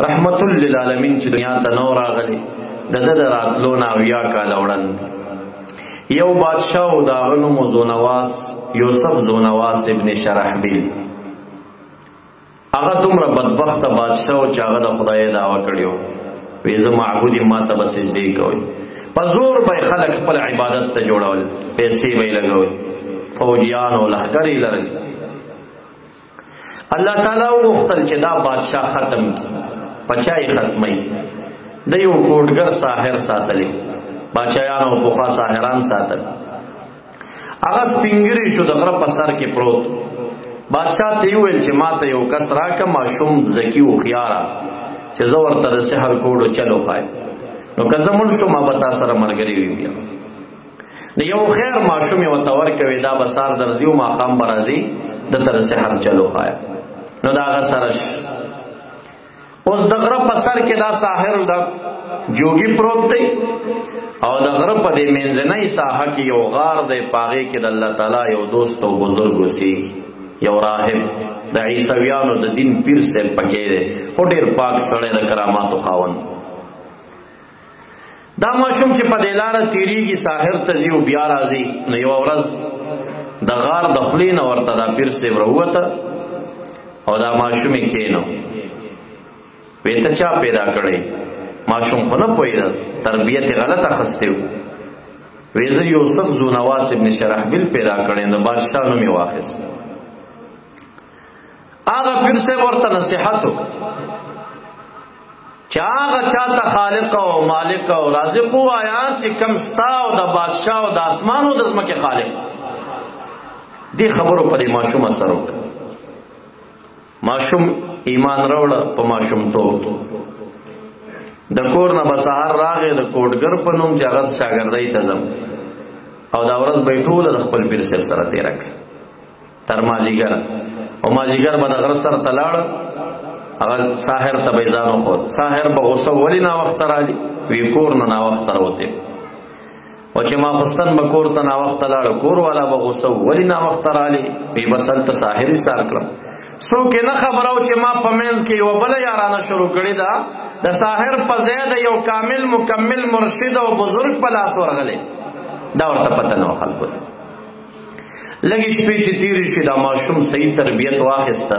رحمت للعالمین چې دنیا ته نو راغلی د ده د راتلو نه 80 کاله وړاندې یو بادشاه و د هغه نوم و زونواس یوسف زونواس ابن شرحبیل. هغه دومره بدبخته بادشاه و چې هغه د خدای دعوه کړې و وی زه معبود یم ما ته به سجدې کوئ. په زور به یې خلک خپل عبادت ته جوړول، پیسې به یې لګول، فوجیان او لښکر یې لرل. الله تعالی وغوښتل چې دا بادشاه ختم کړي. په چا یې ختموي؟ د یو کوډګر ساحر ساتلی، باچایانو پخوا ساحران ساتل. هغه سپینګیری شو د غره په سر کې پروت. بادشاه ته یې وویل چې ما ته یو کس راکړه ماشوم ذکي هوښیاره چې زه ورته د سحر کوډ چل وښایم، نو که زه مړ شم ما به تا سره ملګری وي. بیا د یو خیر ماشوم یې ورته ورکوي، دا به سهار درځي او ماښام به راځي ده ته د سحر چل وښایم. نو د هغه سره اوس د غره په سر کې دا ساحر دا جوګي پروت دی او د غره په دې منځنۍ ساحه کې یو غار دی، په هغې کې د الله تعالی یو دوست او بزرګ اوسېږي، یو راهب د عیسویانو د دین پیر صاحب پکې دی، خو ډېر پاک سړی د کراماتو خاوند. دا ماشوم چې په دې لاره تېرېږي ساحر ته ځي او بیا راځي. نو یوه ورځ د غار د خولې نه ورته دا پیر صاحب راووته او دا ماشوم یې کېنو. وی ته چا پیدا کړی؟ ماشوم خو نه پوهېده، تربیت یې غلط اخیستی و. وی زه یوسف زونواس ابن شرحبیل پیدا کړی، د بادشاه نوم یې واخیست. هغه پیر صاحب ورته نصیحت وکړ چې هغه چاته خالق او مالک او رازق ووایه چې کوم ستا او د بادشاه او د اسمان او د ځمکې خالق. دې خبرو په دې ماشوم اثر وکړ. ماشوم ایمان راوړه په ماشومتوب کې. د کور نه به سهار راغی د کوډګر په نوم چې هغه شاګردۍ ته ځم او دا ورځ به یې ټوله د خپل پیر صاحب سره تېره کړه تر مازدیګره. او مازدیګر به د غره سر ته لاړه، هغه ساحر ته به یې ځان وښود. ساحر به غوسه ولې ناوخته رالي؟ وی کور نه ناوخته راوتې. او چې ماخوستن به کور ته ناوخته لاړه، کور والا به غوسه ولې ناوخته رالي؟ وی بس هلته ساحر یې سار کړم. څوک یې نه خبره و چې ما په منځ کې یوه بله یارانه شروع کړې ده، د ساحر په ځای د یو کامل مکمل مرشد او بزرګ په لاس ورغلی. دا ورته پته نه وه خلکو ته. لږې شپې چې تېرې شوې دا ماشوم صحیح تربیت واخیسته.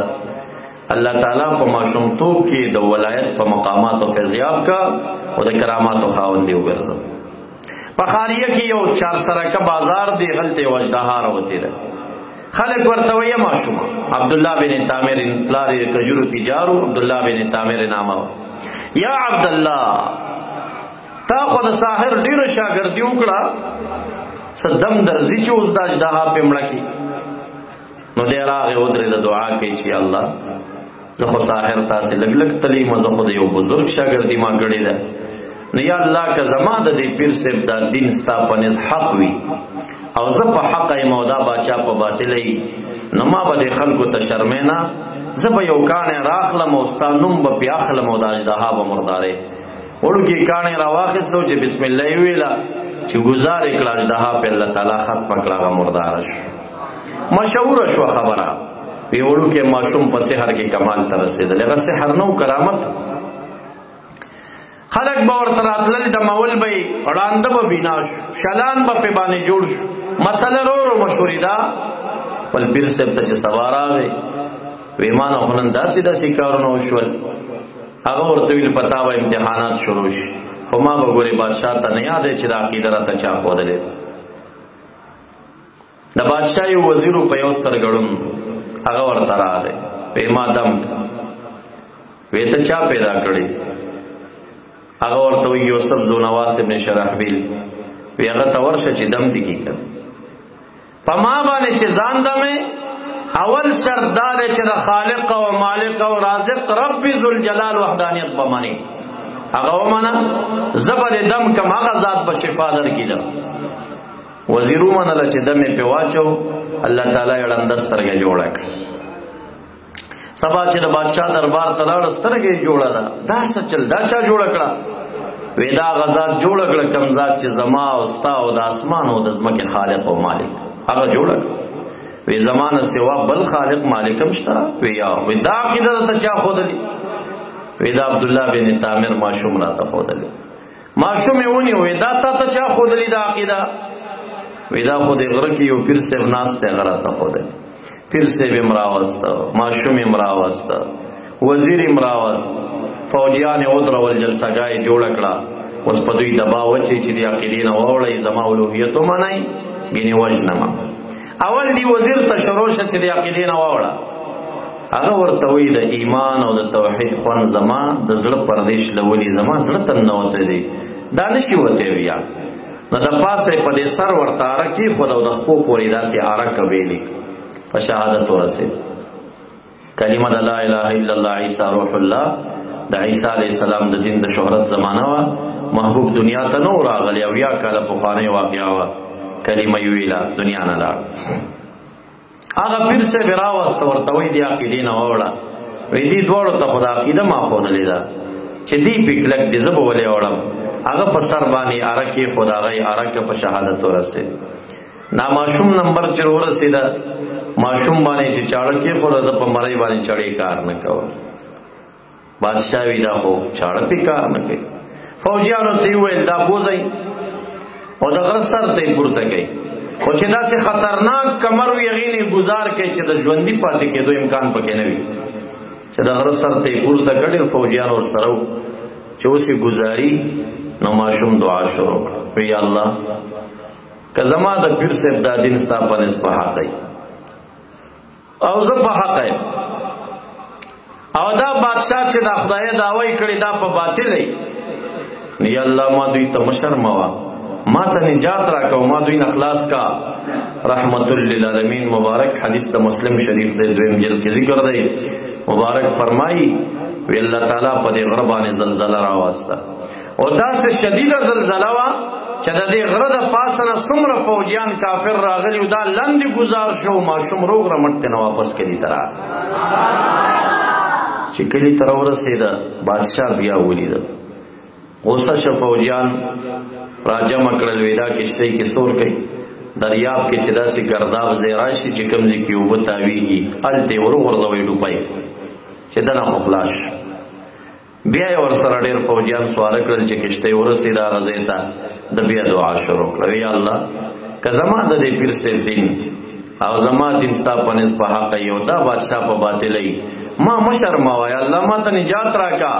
الله تعالی په ماشومتوب کې د ولایت په مقاماتو فیضیاب کا او د کراماتو خاوند یې وګرځه. په خاریه کې یو چارسرکه بازار دی، هلته یو اژدها راوتې ده. خلق ورته وایي ماشومه عبدالله بن تامر پلار یې کجورو تجارو، عبدالله بن تامر نامه. یا عبدالله تا خو د ساحر ډېره شاګردي وکړه، څه دم درځي چې اوس دا اژدها پې مړه کړي؟ نو دی راغی ودرېده دعا کوي چې الله زه خو ساحر تاسې لږ لږ تلی یم، زه خو د یو بزرګ شاګردي ما کړې ده. نو یا الله که زما د دې پیر صاحب دا دین ستا په نزد حق وي او زه په حقه یم او دا باچا په باطله یي، نو ما به دې خلکو ته شرمې نه، زه به یو کاڼی راخلم او ستا نوم به پې اخلم او دا اژدها به مردارې. وړوکې کاڼی راواخیستو چې بسم الله یې ویله چې ګزار یې کړه اژدها پې الله تعالی ختمه کړه، هغه مرداره شو. مشهوره شوه خبره. وی وړوکې ماشوم په سحر کې کمال ته رسېدلی. هغه سحر نه و، کرامت. خلک به ورته راتلل، دمول به یې، ړانده به بینا شو، شلان به پې باندې جوړ شو. مسله رو مشهوري ده. خپل پیر صاحب ته چې سبا راغی وی ما نه خو نن داسې داسې کارونه وشول. هغه ورته ویل په تا به امتحانات شروع شي، خو ما به ګورې بادشاه ته نه یاد چې دا عقیده راته چا ښودلې. د بادشاه یو وزیر په یو سترګ ړوند، هغه ورته راغی وی ما دم وی ته چا پیدا کړی؟ هغه ورته وی یوسف زونواس ابن شرحبیل. وی هغه ته ورشه چې دم دې کړي. په ما باندې چې ځان دمې، اول شرط دا دی چې د خالق او مالک او رازق رب ذوالجلال وحدانیت به منې. هغه ومنه، زه به دې دم کم، هغه ذات به شفا درکړي. وزیر ومنله چې دم یې پې واچو، الله تعالی یې ړنده سترګه جوړه کړه. سبا چې د بادشاه دربار ته لاړه، سترګه یې جوړه ده. دا څه چل، دا چا جوړه کړه؟ وی دا هغه ذات جوړه کړه کوم ذات چې زما او ستا او د اسمان او د ځمکې خالق او مالک، هغه جوړه کړه. وی زما نه سوا بل خالق مالک هم شته؟ وی یا. وی دا عقیده درته چا ښودلې؟ وی دا عبدالله بن تامر ماشوم راته ښودلی. ماشوم یې ونیو، وی دا تا ته چا ښودلي دا عقیده؟ وی دا خو د غره کې یو پیر صاحب ناست دی، هغه راته ښودلی. پیر صاحب یې راوسته، ماشوم یې راوسته، وزیر یې راوست، فوجیان یې ودرول، جلسهګاه یې جوړه کړه. اوس په دوی دبا وچی چې د عقیدې نه واوړئ، زما الوهیت ومنئ، ګینې وژنمه. اول دی وزیر ته شروع شه چې د عقیدې نه واوړه. هغه ورته وایي د ایمان او د توحید خوند زما د زړه پردې شلولي، زما زړه ته ننوتی دی، دا نشي وتی بیا. نو د پاسه یې په دې سر ورته اره کېښود او د خپو پورې داسې اره ویلې، په شهادت ورسېد. کلمه د لا اله الا الله عیسی روح الله د عیسی علیه السلام د دین د شهرت زمانه وه. محبوب دنیا ته نه و راغلی، اویا کاله پخوانۍ واقعه وه. کلمه یې ویله، دنیا نه لاړ. هغه پیر صاحب یې راوسته، ورته وایي دې عقیدې نه واوړه. وایي دې دواړو ته خو دا عقیده ما ښودلې ده چې دې پې کلک دې زه به ولې اوړم. هغه په سر باندې اره کېښود، هغه یې اره که په شهادت ورسېد. دا ماشوم نمبر چې ورسېده، ماشوم باندې چې چاړه کېښوده، ده په مرۍ باندې چړې کار نه کول. بادشاه وي دا خو چاړه پې کار نه کوي. فوجیانو ته یې وویل دا بوځئ او د غره سر ته یې پورته کوي، خو چې داسې خطرناک کمر وي هغې نه یې ګزار کوي چې د ژوندي پاتې کېدو امکان پکې نه وي. چې د غره سر ته یې پورته کړ، فوجیان ورسره وو چې اوس یې ګزاري. نو ماشوم دعا شروع کړه، وی یا الله که زما د پیر صاحب دا دین ستا په نسب په حق دی او زه په حق یم، او دا بادشاه چې دا خدای دعوی کړي دا په باطل دی، یا الله ما دوی ته مشر موا، ما ته نجات راکو، ما دوی نه خلاص کا. رحمت للعالمین مبارک حدیث د مسلم شریف دی، دویم جلد کې ذکر دی. مبارک فرمایي وی الله تعالی په دې غره باندې زلزله راوسته، او داسې شدیده زلزله وه چې د دې غره د پاسه نه څومره فوجیان کافر راغلي و، دا لاندې ګزار شو. ماشوم روغ رمټ ته نه واپس کلي ته راغی. چې کلي ته راورسېده، بادشاه بیا ولیده، غوسه شه. فوجیان راجمع کړل، وی دا کشتۍ کې سور کوي، دریاب کې چې داسې ګرداب ځای راشي چې کوم ځای کې اوبه تاویږي، هلته یې وروغورځوئ ډوپۍ چې دنه خو خلاص شو. بیا یې ورسره ډېر فوجیان سواره کړل. چې کشتۍ ورسېده هغه ځای ته، د بیا دعا شروع کړه، یا الله که زما د دې پیر صاحب دین او زما دین ستا په نسب په حق ی، او دا بادشاه په باطلۍ، ما مشر ما وایه الله ما ته نجات راکا.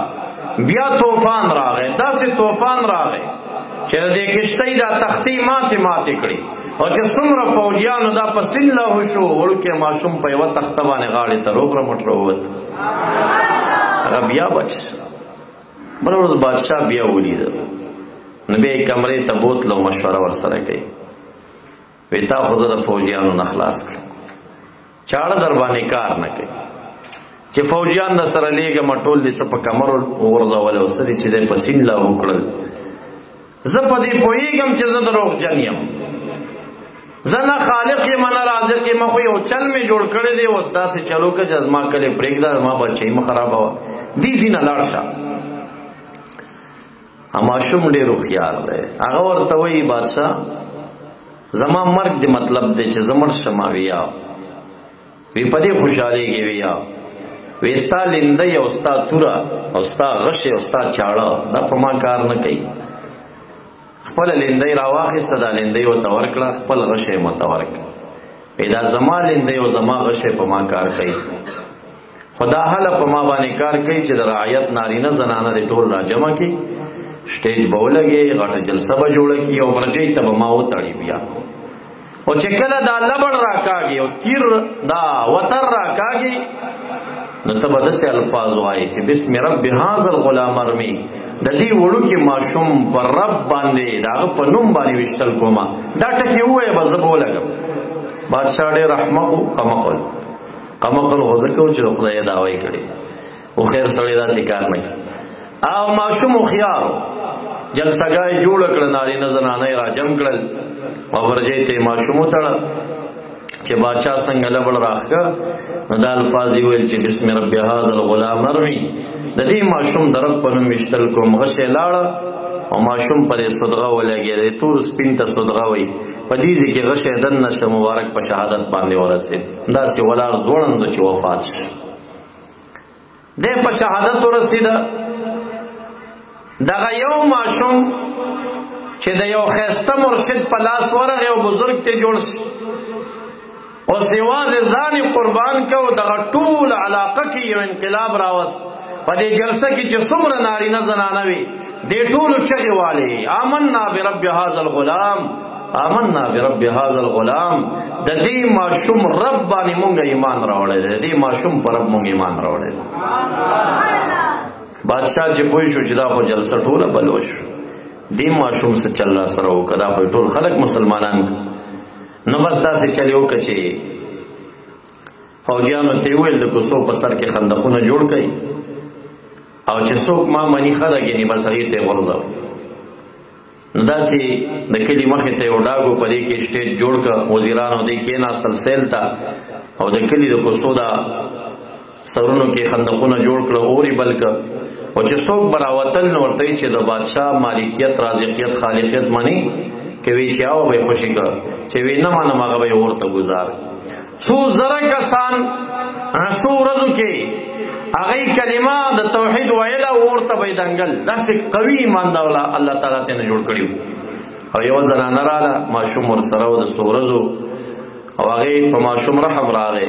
بیا طوفان راغی، داسې طوفان راغی چې د دې کشتۍ دا تختې ماتې کړي، او چې څومره فوجیانو دا په سیند لاهو شو. وړوکی ماشوم په یوه تخته باندې غاړې ته روغ رمټ راووت، هغه بیا بچ. بله ورځ بادشاه بیا ولیده، نو بیا یې کمرې ته بوتله او مشوره ورسره کوي. وی تا خو زه د فوجیانو نه خلاص کړم، چاړه در باندې کار نه کوي. چې فوجیان در سره لیږم ټول دې څه په کمر وغورځول او څه دې چې دی په سیند لاهو کړل. زه په دې پوهېږم چې زه دروغجن یم، زه نه خالق یم نه رازق یم، خو یو چل مې جوړ کړی دی. اوس داسې چلو که چې زما کلي پرېږده، زما بچۍ مه خرابوه، دې ځي نه لاړ شه. ماشوم ډېر هوښیار دی، هغه ورته وایي بادشاه زما مرګ دې مطلب دی چې زه مړ شم. ویا وی په دې خوشحالېږي، ویا وی ستا لیندۍ او ستا توره او ستا غشې او ستا چاړه دا په ما کار نه کوي. خپله لیندۍ راواخېسته، دا لیندۍ ورته ورکړه، خپل غشی یې ورته ورکړه. وی دا زما لیندۍ او زما غشی په ما کار کوي، خو دا هله په ما باندې کار کوي چې د رعایت نارینه زنانه دې ټول راجمع کړي، سټیج به ولګي، غټه جلسه به جوړه کړي، او برجۍ ته به ما وتړي بیا. او چې کله دا لبړ راکاږي او تیر دا وتر راکاږي، نو ته به داسې الفاظ وایي چې بسم رب هذا الغلام ارمي، د دې وړوکي ماشوم پر رب باندې د هغه په نوم باندې ویشتل کومه. دا ټکي ووایه به زه به ولګم. بادشاه ډېر احمق و، قمقل خو ځکه و چې د خدای دعوی کړې، خو خیر سړی داسې کار نه کوي. او ماشوم هوښیار و، جلسهګاه یې جوړه کړه، نارینه زنانه یې راجم کړل، او برجۍ ته یې ماشوم وتړه. چې باچا څنګه لبړ راښکه، نو دا الفاظ یې ویل چې بسم رب هذا الغلام ارمي، د دې ماشوم د رب په نوم ویشتل کوم. غشی لاړه او ماشوم په دې صدغه ولګېد، تور سپین ته صدغه وایي. په دې ځای کې غشی دننه شه، مبارک په شهادت باندې ورسېد. داسې ولاړ ځوړند چې وفات شو. دی په شهادت ورسېده. دغه یو ماشوم چې د یو ښایسته مرشد په لاس ورغی او بزرګ ته جوړ شي، اوس یوازې ځان یې قربان کو، دغه ټول علاقه کې یو انقلاب راوست. په دې جلسه کې چې څومره نارینه زنانه وي، دې ټولو چغې والې آمنا برب هذا الغلام، آمنا برب هذا الغلام. د دې ماشوم رب باندې مونږ ایمان راوړی دی، د دې ماشوم پر رب مونږ ایمان راوړی دی. بادشاہ چې پوه شو چې دا خو جلسه ټوله بلوش، دې ماشوم څه چل را سره وکړه، دا خو ټول خلک مسلمانان. نو بس داسې چلې وکړه چې فوجیانو ته یې وویل د کوڅو په سر کې خندقونه جوړ کړئ، او چې څوک ما مني ښه ده ګینې بس هغې ته یې غورځوئ. نو داسې د کلي مخې ته یو ډاګ و، په دې کې سټیج جوړ کړه، وزیرانو دې کېناستل سیل ته، او د کلي د کوڅو دا سرونو کې خندقونه جوړ کړه، اور یې بل کړه. او چې څوک به راوتل نو ورته وایي چې د بادشاه مالکیت، رازقیت، خالقیت مني، که وی چې آوه به یې خوشي کړه، چې وی نه منم هغه به یې اور ته ګزار. څو زره کسان څو ورځو کې هغې کلمه د توحید ویله، اور ته به یې دنګل. داسې قوي ایمان الله تعالی ته نه جوړ کړي. او یوه زنانه راله، ماشوم ورسره و د څو ورځو، او هغې په ماشوم رحم راغی.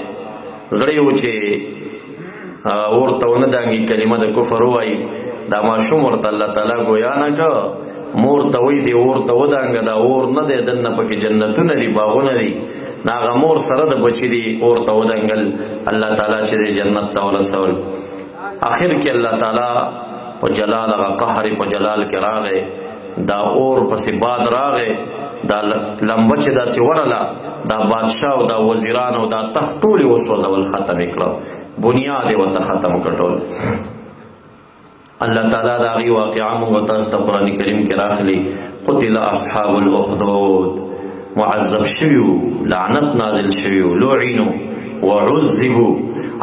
زړه یې و چې اور ته ونه دانګي، کلمه د کفر ووایي. دا ماشوم ورته الله تعالی ګویا نه که، مور ته وایي دی اور ته ودانګه، دا اور نه دی، دننه پکې جنتونه دي، باغونه دي. د هغه مور سره د بچي دي اور ته ودانګل، الله تعالی چې دی جنت ته ورسول. آخر کې الله تعالی په جلال، هغه قهر په جلال کې راغی، دا اور پسې باد راغی، دا لمبه چې داسې ورله، دا بادشاه او دا وزیران او دا تخت ټول یې وسوځول، ختم یې کړه، بنیاد یې ورته ختم کړ ټول. الله تعالی د هغې واقعه موږ تاسو ته قرآن کریم کې راخلي. قتل اصحاب الاخدود، معذب شوي، لعنت نازل شوي، لعنوا وعذبوا،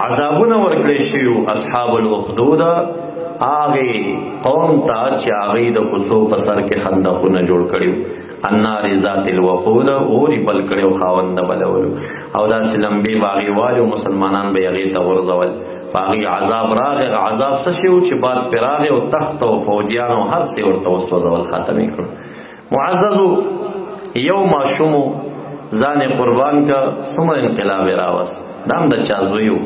عذابونه ورکړی شوي اصحاب الاخدود، هغې قوم ته چې هغې د کوڅو په سر کې خندقونه جوړ کړي، النار ذات الوقود، اور یې بل کړی و، خاونده بلولو، او داسې لمبې به هغې والي و، مسلمانان به یې هغې ته غورځول. په هغې عذاب راغی. هغه عذاب څه شی و چې باد پرې راغی او تخت او فوجیانو هر څه یې ورته وسوځول، ختم یې کړو. معززو، یو ماشوم ځان یې قربان که، څومره انقلاب یې راوست. دا هم د چا زوی و،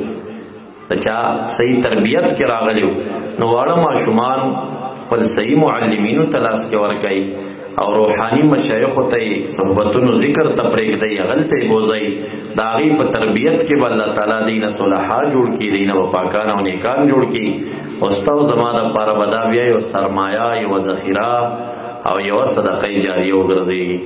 د چا صحیح تربیت کې راغلی و. نو واړه ماشومان خپل صحیح معلمینو ته لاس کې ورکوي، او روحاني مشایخو ته یې صحبتونو ذکر ته پرېږدئ، هغلته یې بوځئ. د هغې په تربیت کې به الله تعالی دوی نه صلحا جوړ کړي، دوی نه به پاکان او نیکان جوړ کړي. او ستا او زما دپاره به دا بیا یو سرمایه، یوه ذخیره او یوه صدقه جاریه وګرځېږي.